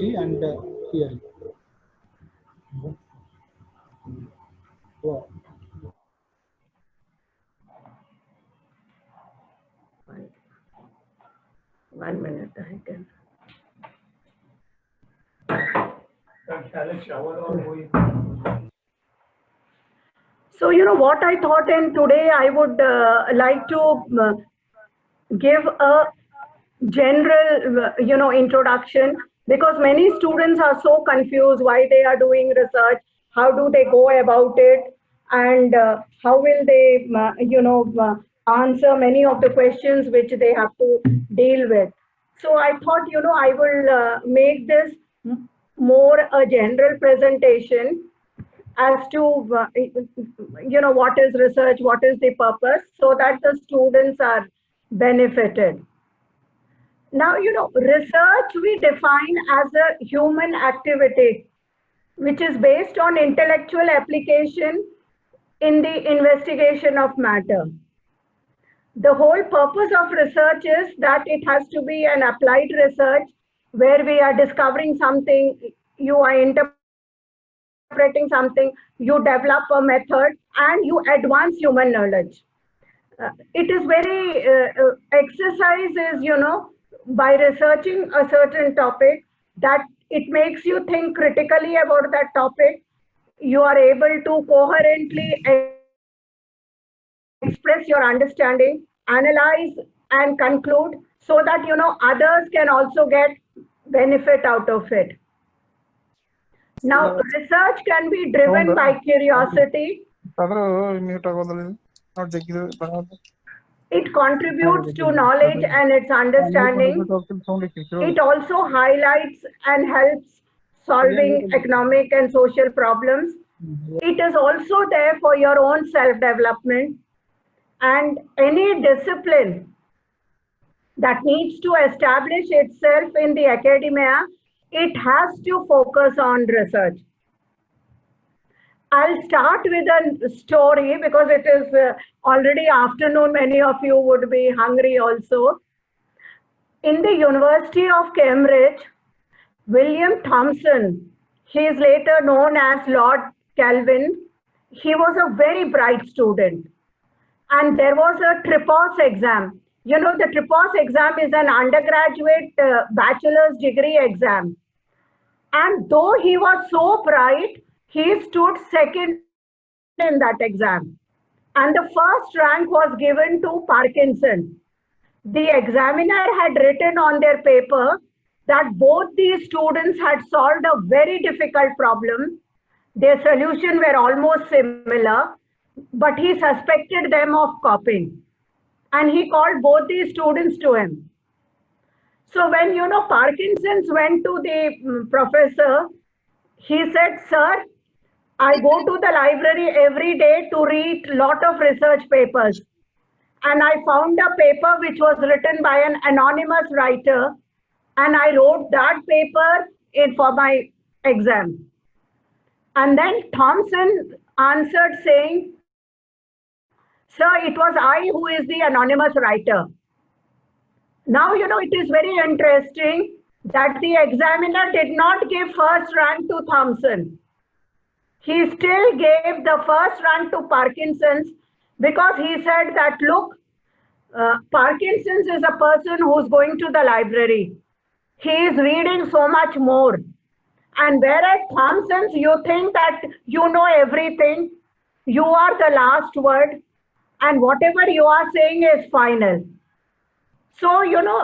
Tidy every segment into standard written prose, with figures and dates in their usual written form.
see and hearing. Wow. One minute, I can. So, what I thought, and today I would like to give a general, introduction, because many students are so confused why they are doing research, how do they go about it, and how will they, answer many of the questions which they have to deal with. So I thought, I will make this more a general presentation as to what is research, what is the purpose, so that the students are benefited. Now, research we define as a human activity which is based on intellectual application in the investigation of matter. The whole purpose of research is that it has to be an applied research where we are discovering something, you are interpreting something, you develop a method, and you advance human knowledge. It is very, exercise is, by researching a certain topic, that it makes you think critically about that topic. You are able to coherently express your understanding, analyze and conclude, so that, others can also get benefit out of it. Now, research can be driven by curiosity. It contributes to knowledge and its understanding. It also highlights and helps solving economic and social problems. It is also there for your own self-development. And any discipline that needs to establish itself in the academia, it has to focus on research. I'll start with a story because it is already afternoon. Many of you would be hungry also. In the University of Cambridge, William Thomson, he is later known as Lord Kelvin, he was a very bright student. And there was a TRIPOS exam. The TRIPOS exam is an undergraduate bachelor's degree exam. And though he was so bright, he stood second in that exam. And the first rank was given to Parkinson. The examiner had written on their paper that both these students had solved a very difficult problem. Their solutions were almost similar, but he suspected them of copying. And he called both these students to him. So when, Parkinson's went to the professor, he said, "Sir, I go to the library every day to read a lot of research papers. And I found a paper which was written by an anonymous writer. And I wrote that paper for my exam." And then Thomson answered saying, "Sir, it was I who is the anonymous writer." Now, it is very interesting that the examiner did not give first rank to Thomson. He still gave the first rank to Parkinson's because he said that, look, Parkinson's is a person who's going to the library. He is reading so much more. And whereas Thomson's, you think that you know everything, you are the last word, and whatever you are saying is final. So,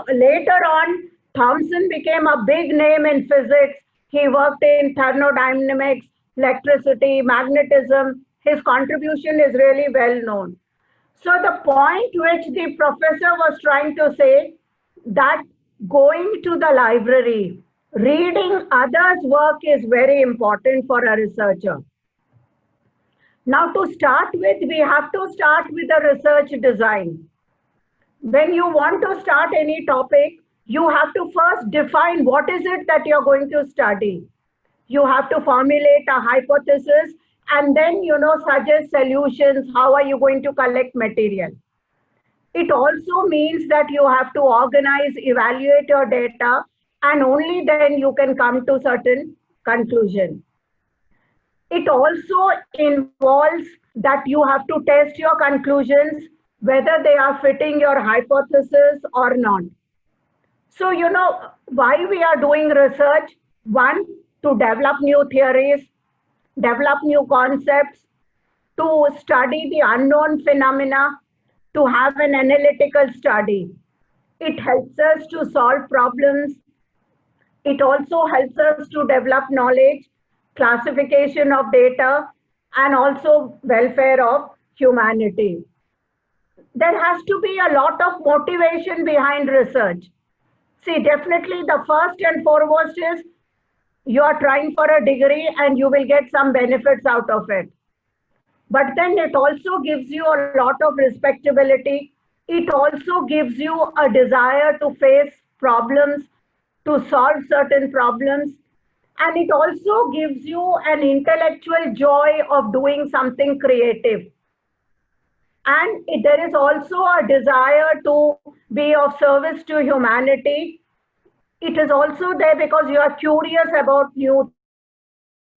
later on, Thomson became a big name in physics. He worked in thermodynamics, electricity, magnetism. His contribution is really well known. So the point which the professor was trying to say, that going to the library, reading others' work is very important for a researcher. Now, to start with, we have to start with the research design. When you want to start any topic, you have to first define what is it that you're going to study. You have to formulate a hypothesis and then, suggest solutions. How are you going to collect material? It also means that you have to organize, evaluate your data, and only then you can come to certain conclusion. It also involves that you have to test your conclusions, whether they are fitting your hypothesis or not. So, why we are doing research? One, to develop new theories, develop new concepts, to study the unknown phenomena, to have an analytical study. It helps us to solve problems. It also helps us to develop knowledge, classification of data, and also welfare of humanity. There has to be a lot of motivation behind research. See, definitely the first and foremost is you are trying for a degree and you will get some benefits out of it. But then it also gives you a lot of respectability. It also gives you a desire to face problems, to solve certain problems. And it also gives you an intellectual joy of doing something creative. And there is also a desire to be of service to humanity. It is also there because you are curious about new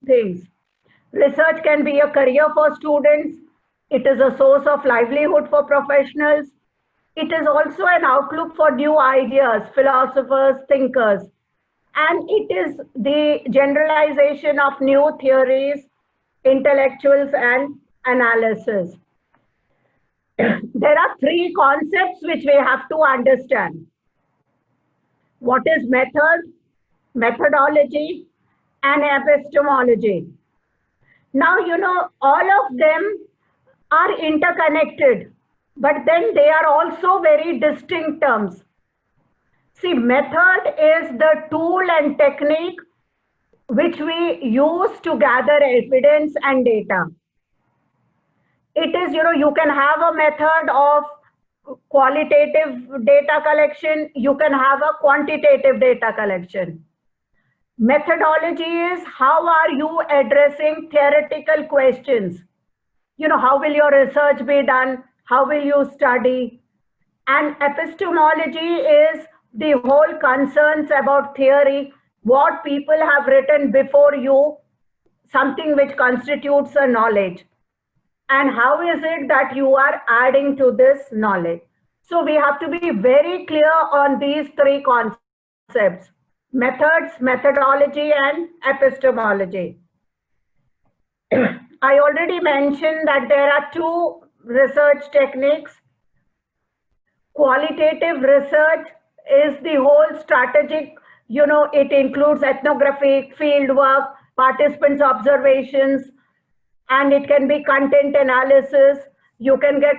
things. Research can be a career for students. It is a source of livelihood for professionals. It is also an outlook for new ideas, philosophers, thinkers. And it is the generalization of new theories, intellectuals, and analysis. There are three concepts which we have to understand. What is method, methodology, and epistemology? Now, all of them are interconnected, but then they are also very distinct terms. See, method is the tool and technique which we use to gather evidence and data. It is, you can have a method of qualitative data collection, you can have a quantitative data collection. Methodology is how are you addressing theoretical questions? How will your research be done? How will you study? And epistemology is the whole concerns about theory, what people have written before you, something which constitutes a knowledge. And how is it that you are adding to this knowledge? So we have to be very clear on these three concepts: methods, methodology, and epistemology. I already mentioned that there are two research techniques. Qualitative research is the whole strategic, it includes ethnographic, field work, participants' observations, and it can be content analysis. You can get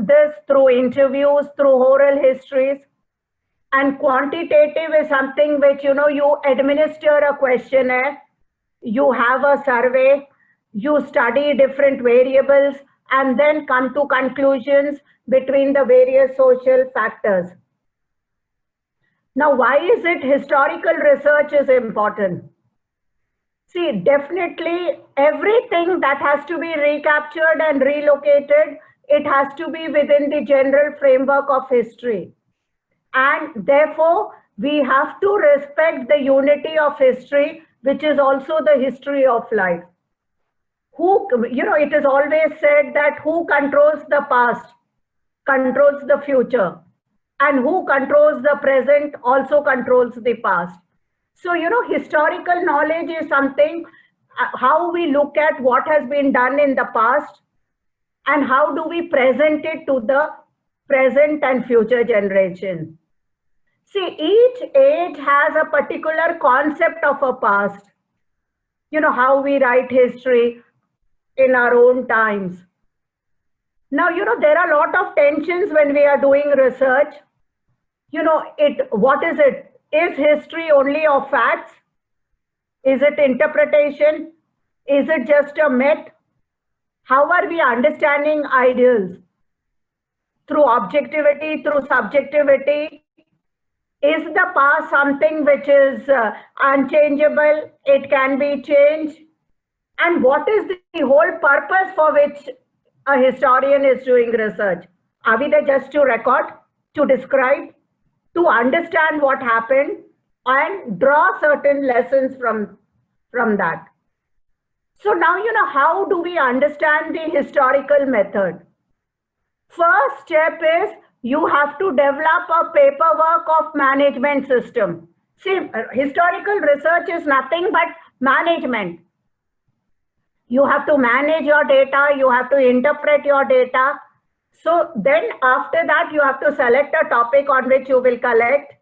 this through interviews, through oral histories. And quantitative is something which, you administer a questionnaire, you have a survey, you study different variables, and then come to conclusions between the various social factors. Now, why is it historical research is important? See, definitely everything that has to be recaptured and relocated, it has to be within the general framework of history. And therefore, we have to respect the unity of history, which is also the history of life. It is always said that who controls the past controls the future, and who controls the present also controls the past. So, historical knowledge is something, how we look at what has been done in the past and how do we present it to the present and future generation. See, each age has a particular concept of a past. How we write history in our own times. Now, there are a lot of tensions when we are doing research. What is it? Is history only of facts? Is it interpretation? Is it just a myth? How are we understanding ideals? Through objectivity, through subjectivity? Is the past something which is unchangeable? It can be changed? And what is the whole purpose for which a historian is doing research? Are we there just to record, to describe, to understand what happened? and draw certain lessons from that. So now, how do we understand the historical method? First step is you have to develop a paperwork of management system. See, historical research is nothing but management. You have to manage your data, you have to interpret your data. So then after that, you have to select a topic on which you will collect.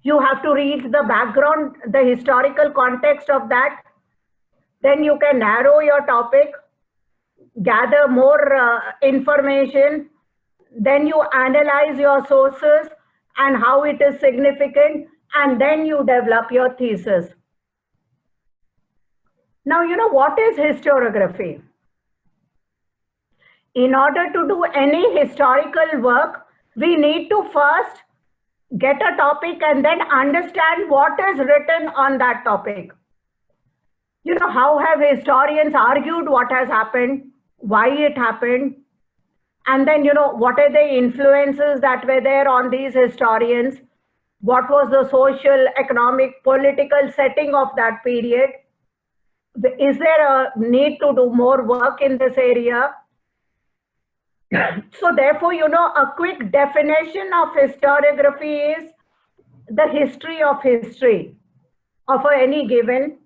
You have to read the background, the historical context of that. Then you can narrow your topic, gather more information. Then you analyze your sources and how it is significant, and then you develop your thesis. Now, what is historiography? In order to do any historical work, we need to first get a topic and then understand what is written on that topic. How have historians argued what has happened, why it happened, and then, what are the influences that were there on these historians? What was the social, economic, political setting of that period? Is there a need to do more work in this area? So therefore, a quick definition of historiography is the history of history of any given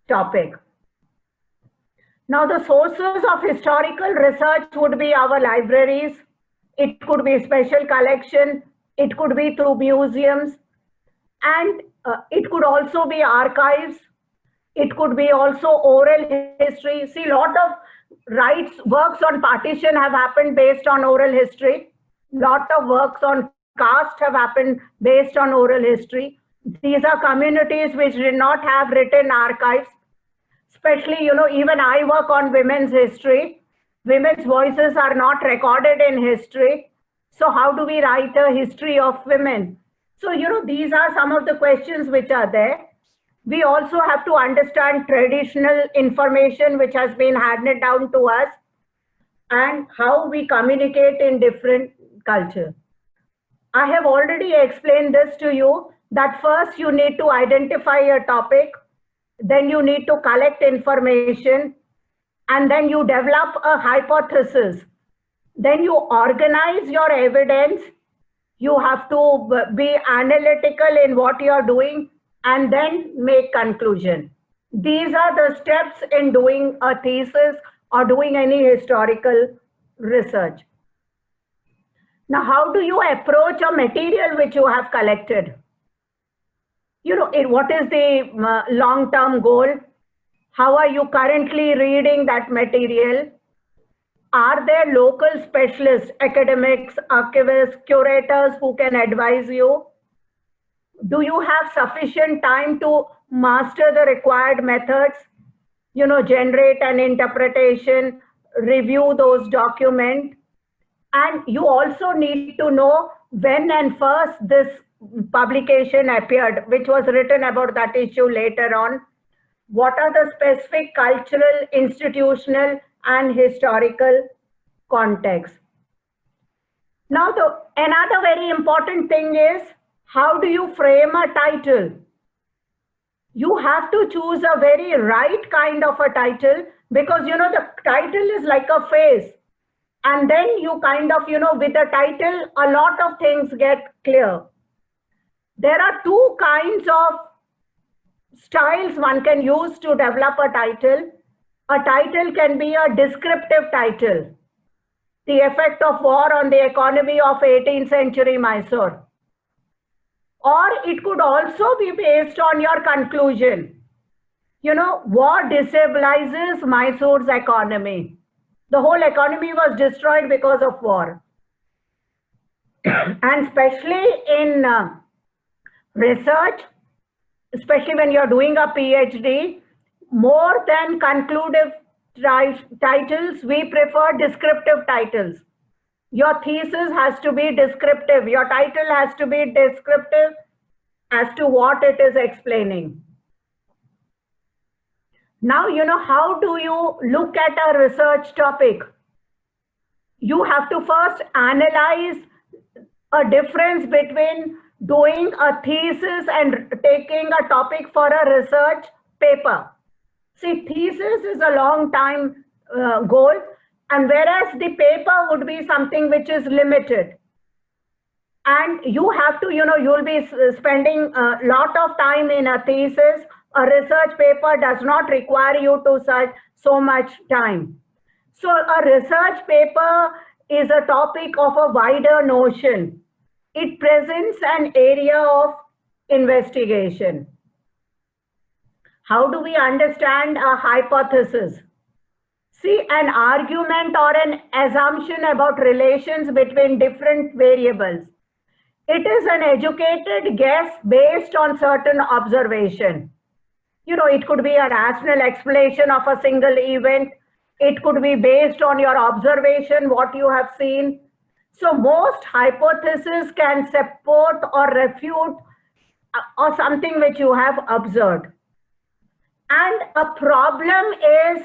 topic. Now, the sources of historical research would be our libraries. It could be special collection. It could be through museums. And it could also be archives. It could be also oral history. See, a lot of works on partition have happened based on oral history. Lot of works on caste have happened based on oral history. These are communities which did not have written archives. Especially, even I work on women's history. Women's voices are not recorded in history. So how do we write a history of women? So, these are some of the questions which are there. We also have to understand traditional information which has been handed down to us and how we communicate in different cultures. I have already explained this to you, that first you need to identify a topic, then you need to collect information, and then you develop a hypothesis. Then you organize your evidence. You have to be analytical in what you are doing and then make conclusion. These are the steps in doing a thesis or doing any historical research. Now, how do you approach a material which you have collected? What is the long-term goal? How are you currently reading that material? Are there local specialists, academics, archivists, curators who can advise you? Do you have sufficient time to master the required methods? Generate an interpretation, review those documents. And you also need to know when and first this publication appeared, which was written about that issue later on. What are the specific cultural, institutional, and historical context? Now, another very important thing is, how do you frame a title? You have to choose a very right kind of a title, because, the title is like a face. And then you kind of, with the title, a lot of things get clear. There are two kinds of styles one can use to develop a title. A title can be a descriptive title. The effect of war on the economy of 18th century Mysore. Or it could also be based on your conclusion. War destabilizes Mysore's economy. The whole economy was destroyed because of war. And especially in research, especially when you're doing a PhD, more than conclusive titles, we prefer descriptive titles. Your thesis has to be descriptive. Your title has to be descriptive as to what it is explaining. Now, how do you look at a research topic? You have to first analyze a difference between doing a thesis and taking a topic for a research paper. See, thesis is a long time goal, and whereas the paper would be something which is limited. And you have to, you'll be spending a lot of time in a thesis. A research paper does not require you to search so much time. So a research paper is a topic of a wider notion. It presents an area of investigation. How do we understand a hypothesis? See, an argument or an assumption about relations between different variables. It is an educated guess based on certain observation. It could be a rational explanation of a single event. It could be based on your observation, what you have seen. So most hypotheses can support or refute or something which you have observed. And a problem is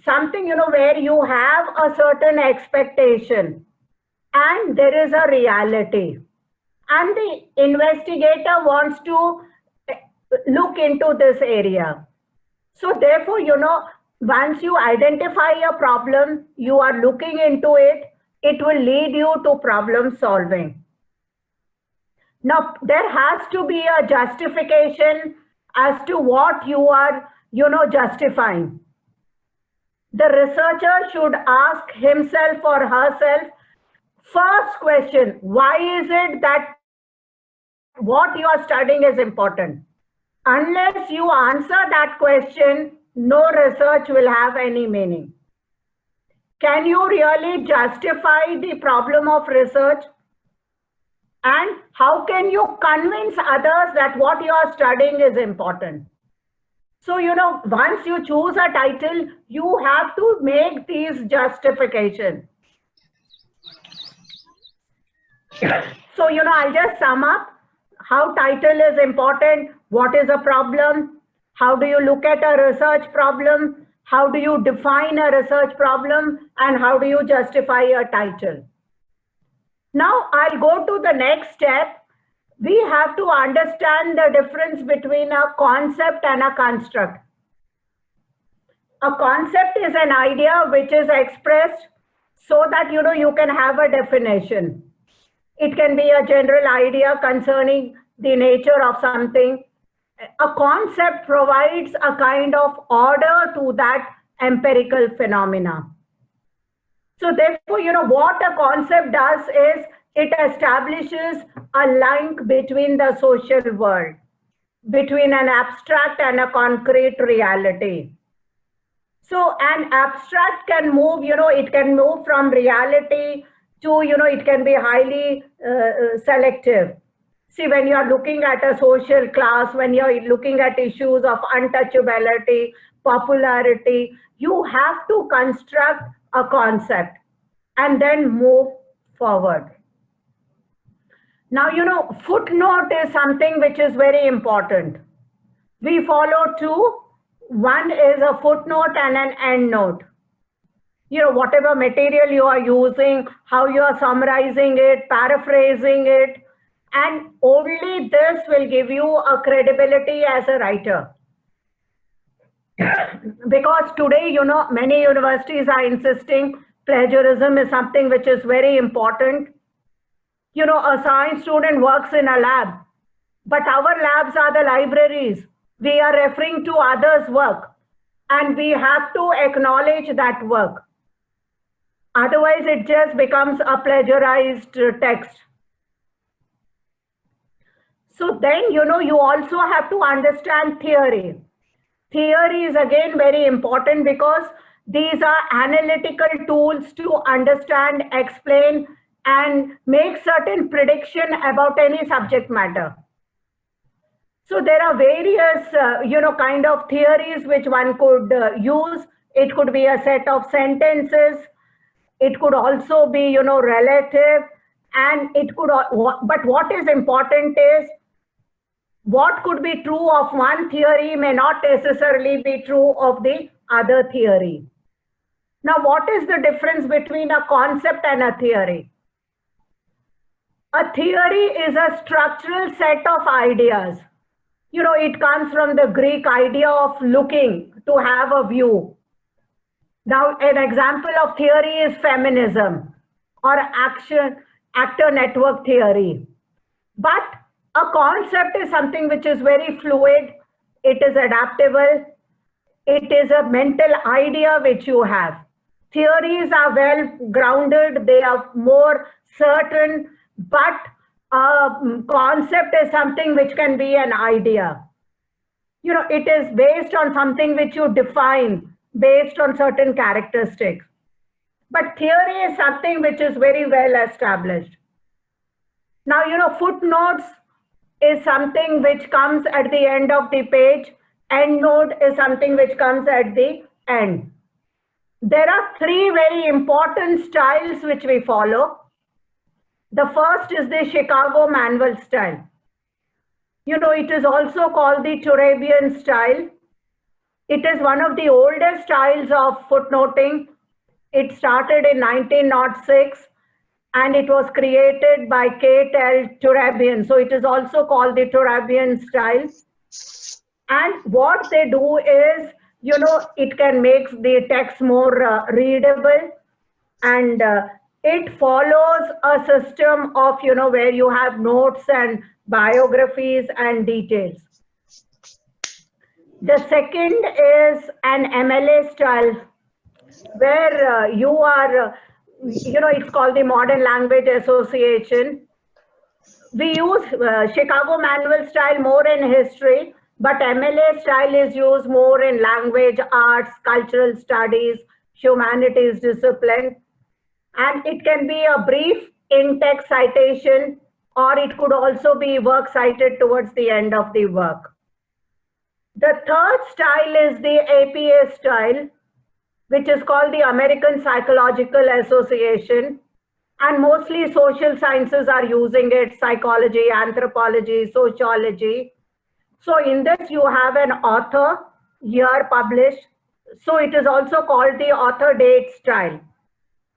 something, where you have a certain expectation and there is a reality. And the investigator wants to look into this area. So therefore, once you identify a problem, you are looking into it, it will lead you to problem solving. Now, there has to be a justification as to what you are, justifying. The researcher should ask himself or herself, first question, why is it that what you are studying is important? Unless you answer that question, no research will have any meaning. Can you really justify the problem of research? And how can you convince others that what you are studying is important? So, once you choose a title, you have to make these justifications. So, I'll just sum up how title is important, what is a problem, how do you look at a research problem, how do you define a research problem, and how do you justify a title. Now, I'll go to the next step. We have to understand the difference between a concept and a construct. A concept is an idea which is expressed so that, you can have a definition. It can be a general idea concerning the nature of something. A concept provides a kind of order to that empirical phenomena. So therefore, what a concept does is it establishes a link between the social world, between an abstract and a concrete reality. So an abstract can move, it can move from reality to, it can be highly selective. See, when you are looking at a social class, when you're looking at issues of untouchability, popularity, you have to construct a concept and then move forward. Now, footnote is something which is very important. We follow two. One is a footnote and an endnote. Whatever material you are using, how you are summarizing it, paraphrasing it, and only this will give you a credibility as a writer. Because today, many universities are insisting plagiarism is something which is very important. A science student works in a lab, but our labs are the libraries. We are referring to others' work, and we have to acknowledge that work. Otherwise, it just becomes a plagiarized text. So then, you also have to understand theory. Theory is again very important because these are analytical tools to understand, explain, and make certain prediction about any subject matter. So there are various, kind of theories which one could use. It could be a set of sentences. It could also be, relative, and it could, but what is important is what could be true of one theory may not necessarily be true of the other theory. Now, what is the difference between a concept and a theory? A theory is a structural set of ideas. You know, it comes from the Greek idea of looking, to have a view. Now, an example of theory is feminism or actor network theory. But a concept is something which is very fluid, it is adaptable, it is a mental idea which you have. Theories are well grounded, they are more certain, but a concept is something which can be an idea. You know, it is based on something which you define based on certain characteristics. But theory is something which is very well established. Now, you know, footnotes is something which comes at the end of the page. Endnote is something which comes at the end. There are three very important styles which we follow. The first is the Chicago Manual style. You know, it is also called the Turabian style. It is one of the oldest styles of footnoting. It started in 1906 and it was created by Kate L. Turabian. So it is also called the Turabian style. And what they do is, you know, it can make the text more readable, and it follows a system of, you know, where you have notes and biographies and details. The second is an MLA style, where you are, you know, it's called the Modern Language Association. We use Chicago Manual style more in history, but MLA style is used more in language, arts, cultural studies, humanities discipline. And it can be a brief in-text citation, or it could also be work cited towards the end of the work. The third style is the APA style, which is called the American Psychological Association. And mostly social sciences are using it, psychology, anthropology, sociology. So in this, you have an author, year published. So it is also called the author date style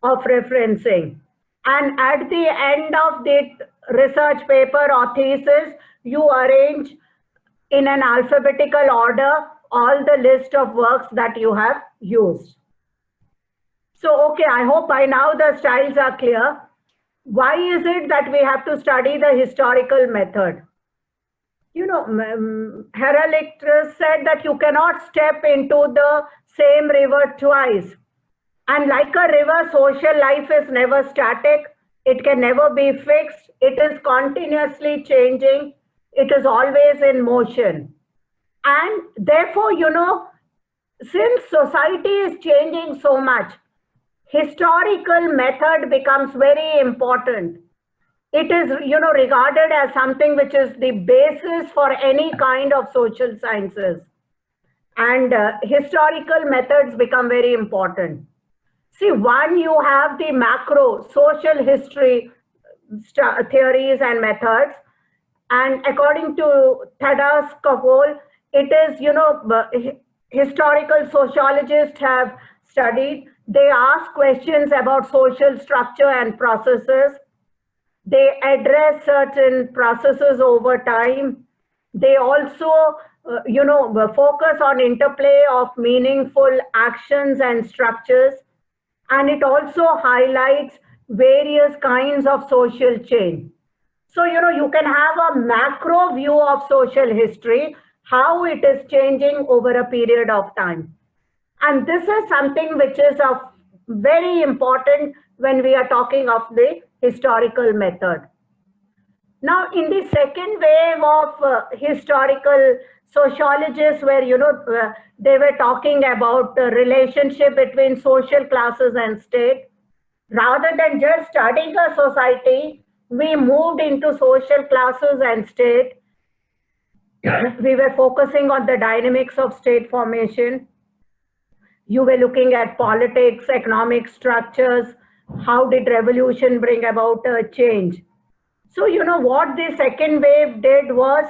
of referencing. And at the end of the research paper or thesis, you arrange in an alphabetical order all the list of works that you have used. So, okay, I hope by now the styles are clear. Why is it that we have to study the historical method? You know, Heraclitus said that you cannot step into the same river twice. And like a river, social life is never static. It can never be fixed. It is continuously changing. It is always in motion. And therefore, you know, since society is changing so much, historical method becomes very important. It is, you know, regarded as something which is the basis for any kind of social sciences. And historical methods become very important. See, one, you have the macro social history theories and methods. And according to Thaddeus Coppola, it is, you know, historical sociologists have studied. They ask questions about social structure and processes. They address certain processes over time. They also, you know, focus on interplay of meaningful actions and structures. And it also highlights various kinds of social change. So, you know, you can have a macro view of social history, how it is changing over a period of time. And this is something which is of very important when we are talking of the historical method. Now, in the second wave of historical sociologists, where, you know, they were talking about the relationship between social classes and state, rather than just studying a society, we moved into social classes and state. We were focusing on the dynamics of state formation. You were looking at politics, economic structures, how did revolution bring about a change. So, you know, what the second wave did was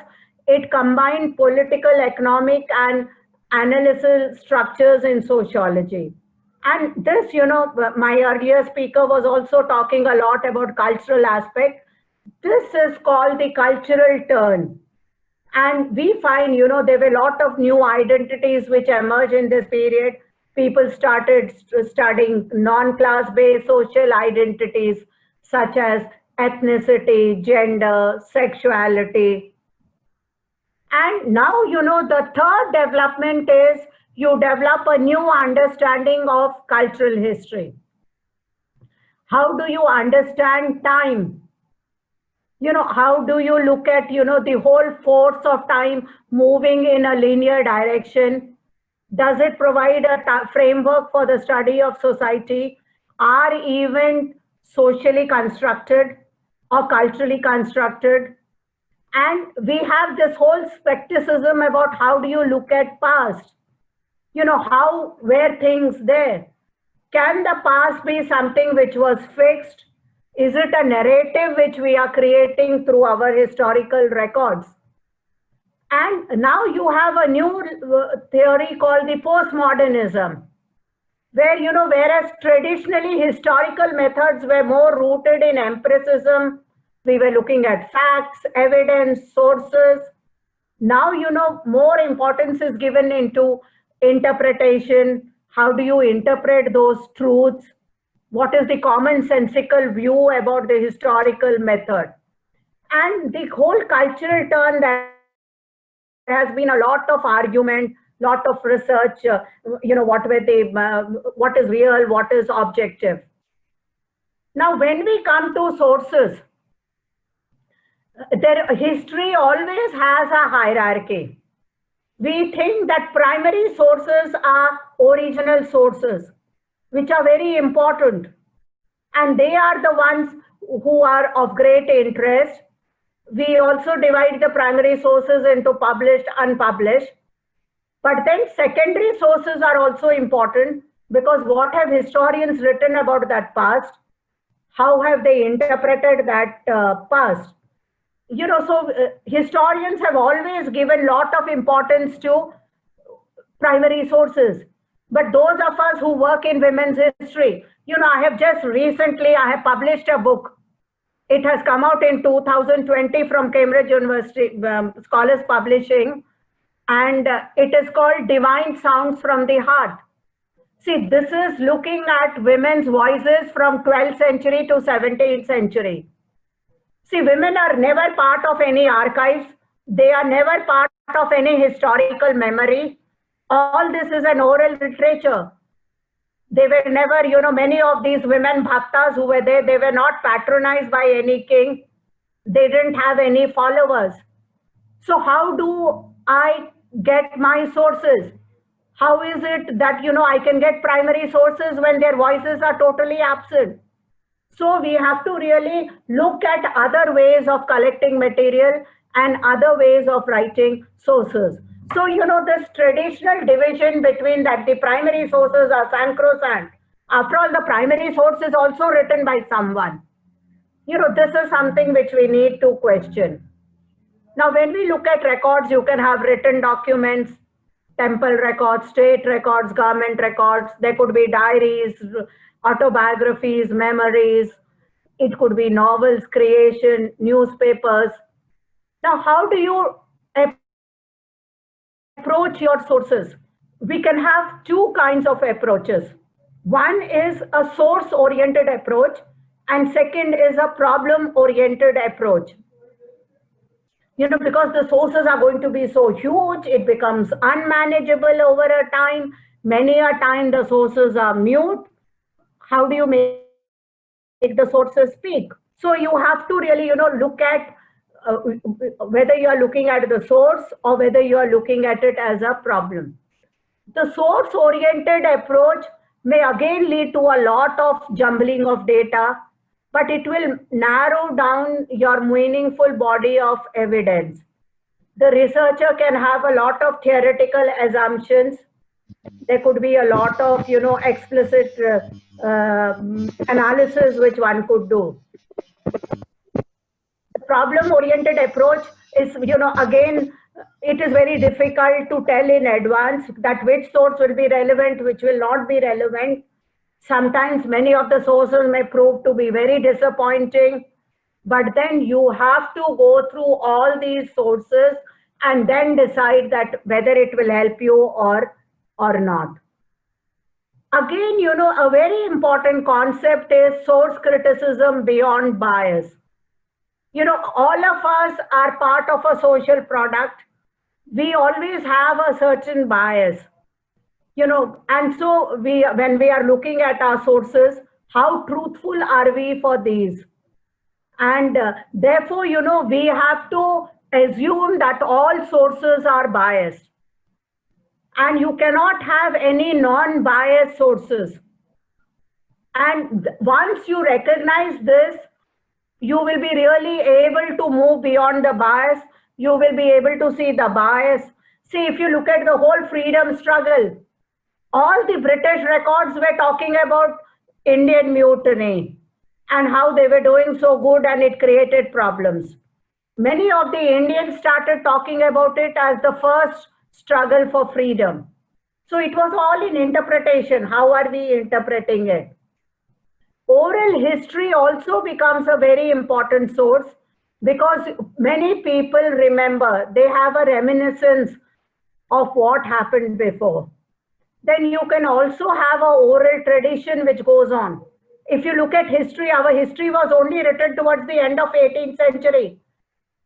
it combined political, economic, and analytical structures in sociology. And this, you know, my earlier speaker was also talking a lot about cultural aspect. This is called the cultural turn. And we find, there were a lot of new identities which emerged in this period. People started studying non-class based social identities such as ethnicity, gender, sexuality. And now, the third development is you develop a new understanding of cultural history. How do you understand time? How do you look at, the whole force of time moving in a linear direction? Does it provide a framework for the study of society? Are events socially constructed or culturally constructed? And we have this whole skepticism about how do you look at past? How were things there? Can the past be something which was fixed? Is it a narrative which we are creating through our historical records? And now you have a new theory called the postmodernism, where, whereas traditionally historical methods were more rooted in empiricism, we were looking at facts, evidence, sources. Now, more importance is given into interpretation. How do you interpret those truths? What is the commonsensical view about the historical method? And the whole cultural turn, there has been a lot of argument, lot of research, what is real, what is objective. Now, when we come to sources, history always has a hierarchy. We think that primary sources are original sources, which are very important. And they are the ones who are of great interest. We also divide the primary sources into published, unpublished. But then secondary sources are also important, because what have historians written about that past? How have they interpreted that past? Historians have always given a lot of importance to primary sources. But those of us who work in women's history, I have just recently, I have published a book. It has come out in 2020 from Cambridge University Scholars Publishing, and it is called Divine Sounds from the Heart. See, this is looking at women's voices from 12th century to 17th century. See, women are never part of any archives. They are never part of any historical memory. All this is an oral literature. They were never, many of these women bhaktas who were there, they were not patronized by any king. They didn't have any followers. So how do I get my sources? How is it that, I can get primary sources when their voices are totally absent? So we have to really look at other ways of collecting material and other ways of writing sources. So, this traditional division between that the primary sources are sacrosanct. After all, the primary source is also written by someone. This is something which we need to question. Now, when we look at records, you can have written documents, temple records, state records, government records. There could be diaries, autobiographies, memories. It could be novels, creation, newspapers. Now, how do you approach your sources? We can have two kinds of approaches. One is a source-oriented approach, and second is a problem-oriented approach. Because the sources are going to be so huge, it becomes unmanageable over a time. Many a time the sources are mute. How do you make the sources speak? So you have to really, look at whether you are looking at the source or whether you are looking at it as a problem. The source-oriented approach may again lead to a lot of jumbling of data, but it will narrow down your meaningful body of evidence. The researcher can have a lot of theoretical assumptions. There could be a lot of, explicit analysis which one could do. The problem-oriented approach is, again, it is very difficult to tell in advance that which source will be relevant, which will not be relevant. Sometimes many of the sources may prove to be very disappointing. But then you have to go through all these sources and then decide that whether it will help you or not. Again, a very important concept is source criticism beyond bias. All of us are part of a social product. We always have a certain bias, and so when we are looking at our sources, how truthful are we for these? And therefore, we have to assume that all sources are biased. And you cannot have any non-biased sources. And once you recognize this, you will be really able to move beyond the bias. You will be able to see the bias. See, if you look at the whole freedom struggle, all the British records were talking about Indian mutiny and how they were doing so good and it created problems. Many of the Indians started talking about it as the first struggle for freedom. So it was all in interpretation. How are we interpreting it? Oral history also becomes a very important source because many people remember, they have a reminiscence of what happened before. Then you can also have an oral tradition which goes on. If you look at history, our history was only written towards the end of 18th century.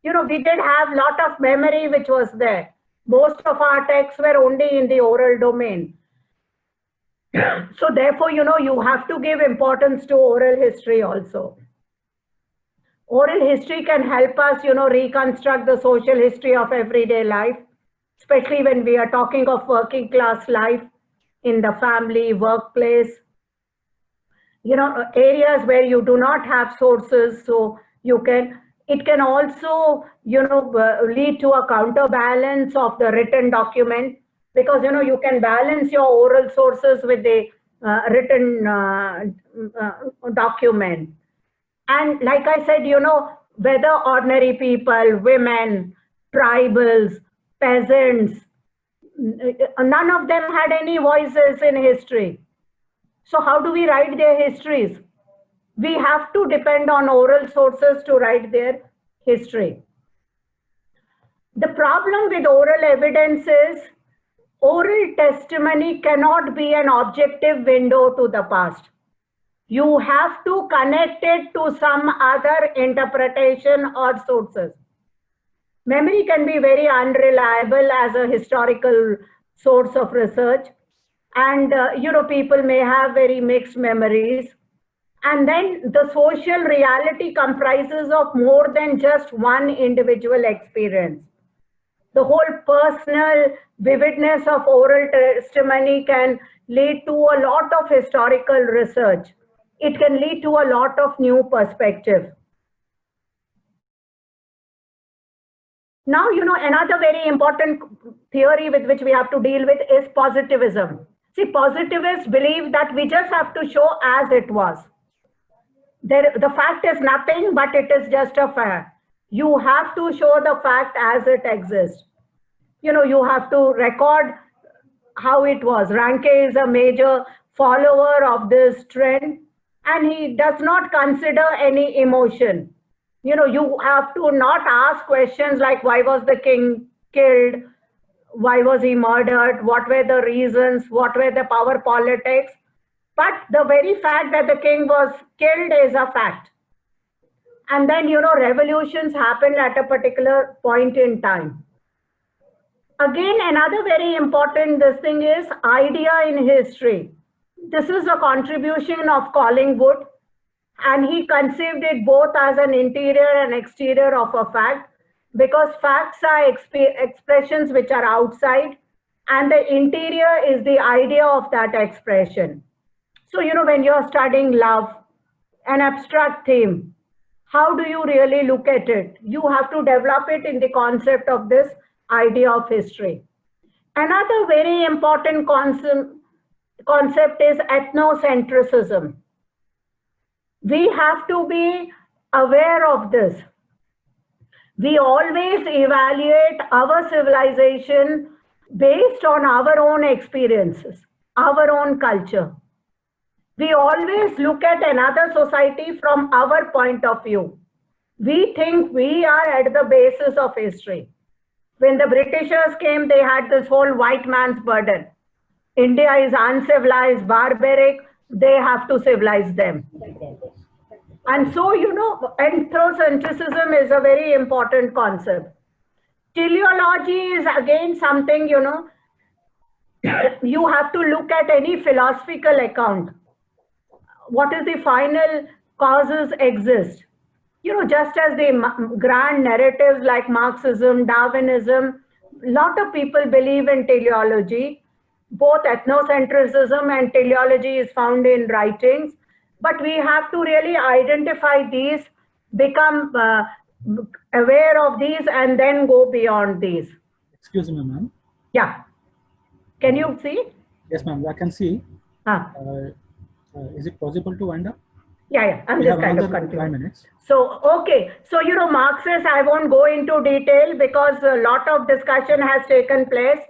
We did have a lot of memory which was there. Most of our texts were only in the oral domain. So therefore, you have to give importance to oral history also. Oral history can help us, reconstruct the social history of everyday life, especially when we are talking of working class life in the family, workplace, areas where you do not have sources. So it can also, lead to a counterbalance of the written document, because, you can balance your oral sources with the written document. And like I said, whether ordinary people, women, tribals, peasants, none of them had any voices in history. So how do we write their histories? We have to depend on oral sources to write their history. The problem with oral evidence is oral testimony cannot be an objective window to the past. You have to connect it to some other interpretation or sources. Memory can be very unreliable as a historical source of research. And, people may have very mixed memories. And then the social reality comprises of more than just one individual experience. The whole personal vividness of oral testimony can lead to a lot of historical research. It can lead to a lot of new perspective. Now, another very important theory with which we have to deal with is positivism. See, positivists believe that we just have to show as it was. The fact is nothing, but it is just a fact. You have to show the fact as it exists. You have to record how it was. Ranke is a major follower of this trend, and he does not consider any emotion. You have to not ask questions like, why was the king killed? Why was he murdered? What were the reasons? What were the power politics? But the very fact that the king was killed is a fact. And then, revolutions happened at a particular point in time. Again, another very important thing is idea in history. This is a contribution of Collingwood, and he conceived it both as an interior and exterior of a fact, because facts are expressions which are outside, and the interior is the idea of that expression. So, when you're studying love, an abstract theme, how do you really look at it? You have to develop it in the concept of this idea of history. Another very important concept is ethnocentrism. We have to be aware of this. We always evaluate our civilization based on our own experiences, our own culture. We always look at another society from our point of view. We think we are at the basis of history. When the Britishers came, they had this whole white man's burden. India is uncivilized, barbaric, they have to civilize them. And so, anthrocentricism is a very important concept. Teleology is again something, you have to look at any philosophical account. What is the final causes exist? Just as the grand narratives like Marxism, Darwinism, a lot of people believe in teleology. Both ethnocentrism and teleology is found in writings, but we have to really identify these, become aware of these, and then go beyond these. Excuse me, ma'am. Yeah. Can you see? Yes, ma'am, I can see. Is it possible to wind up? Yeah, I'm just kind of confused. 5 minutes. So, okay. So, Marxists, I won't go into detail because a lot of discussion has taken place,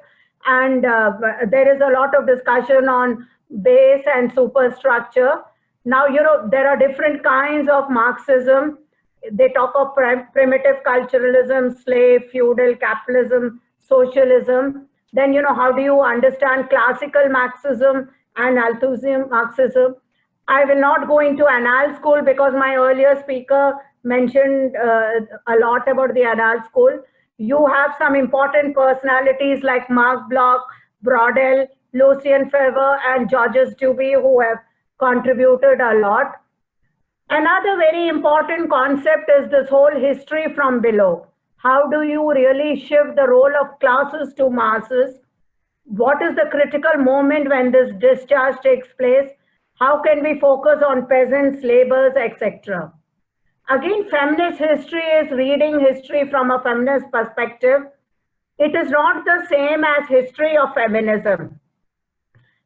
and there is a lot of discussion on base and superstructure. Now, there are different kinds of Marxism. They talk of primitive culturalism, slave, feudal, capitalism, socialism. Then, how do you understand classical Marxism and Althusian Marxism? I will not go into Annal School because my earlier speaker mentioned a lot about the Annal School. You have some important personalities like Marc Bloch, Braudel, Lucien Febvre, and Georges Duby who have contributed a lot. Another very important concept is this whole history from below. How do you really shift the role of classes to masses? What is the critical moment when this discharge takes place? How can we focus on peasants, laborers, etc.? Again, feminist history is reading history from a feminist perspective. It is not the same as history of feminism.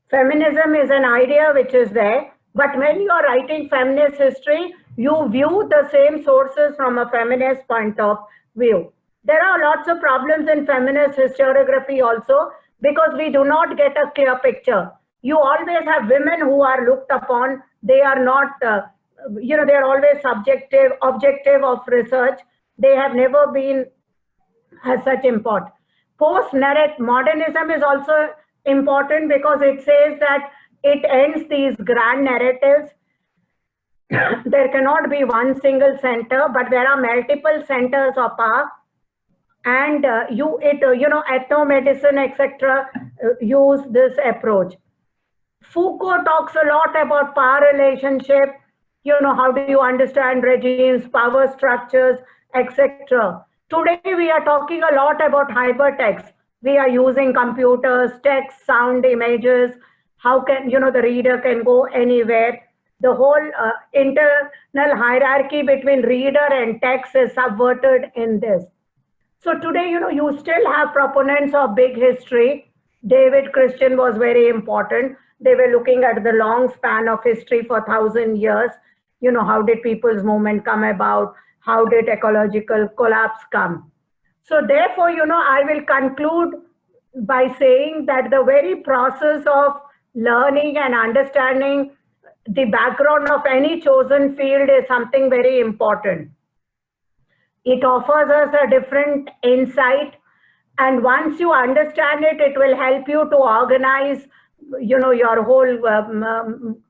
Feminism is an idea which is there, but when you are writing feminist history, you view the same sources from a feminist point of view. There are lots of problems in feminist historiography also because we do not get a clear picture. You always have women who are looked upon. They are not, they are always subjective, objective of research. They have never been as such important. Post-narrative modernism is also important because it says that it ends these grand narratives. There cannot be one single center, but there are multiple centers of power. And ethnomedicine, etc., use this approach. Foucault talks a lot about power relationship, how do you understand regimes, power structures, etc. Today, we are talking a lot about hypertext. We are using computers, text, sound, images. How can, the reader can go anywhere. The whole internal hierarchy between reader and text is subverted in this. So today, you still have proponents of big history. David Christian was very important. They were looking at the long span of history for 1,000 years. How did people's movement come about? How did ecological collapse come? So therefore, I will conclude by saying that the very process of learning and understanding the background of any chosen field is something very important. It offers us a different insight. And once you understand it, it will help you to organize, your whole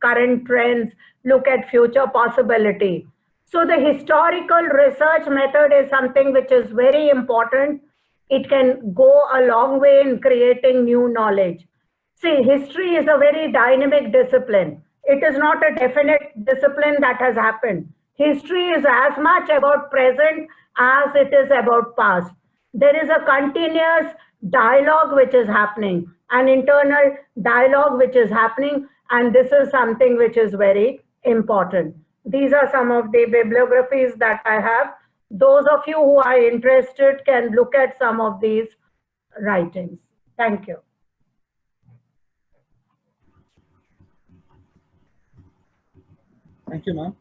current trends, look at future possibility. So the historical research method is something which is very important. It can go a long way in creating new knowledge. See, history is a very dynamic discipline. It is not a definite discipline that has happened. History is as much about present as it is about past. There is a continuous dialogue which is happening, an internal dialogue which is happening, and this is something which is very important. These are some of the bibliographies that I have. Those of you who are interested can look at some of these writings. Thank you. Thank you, ma'am.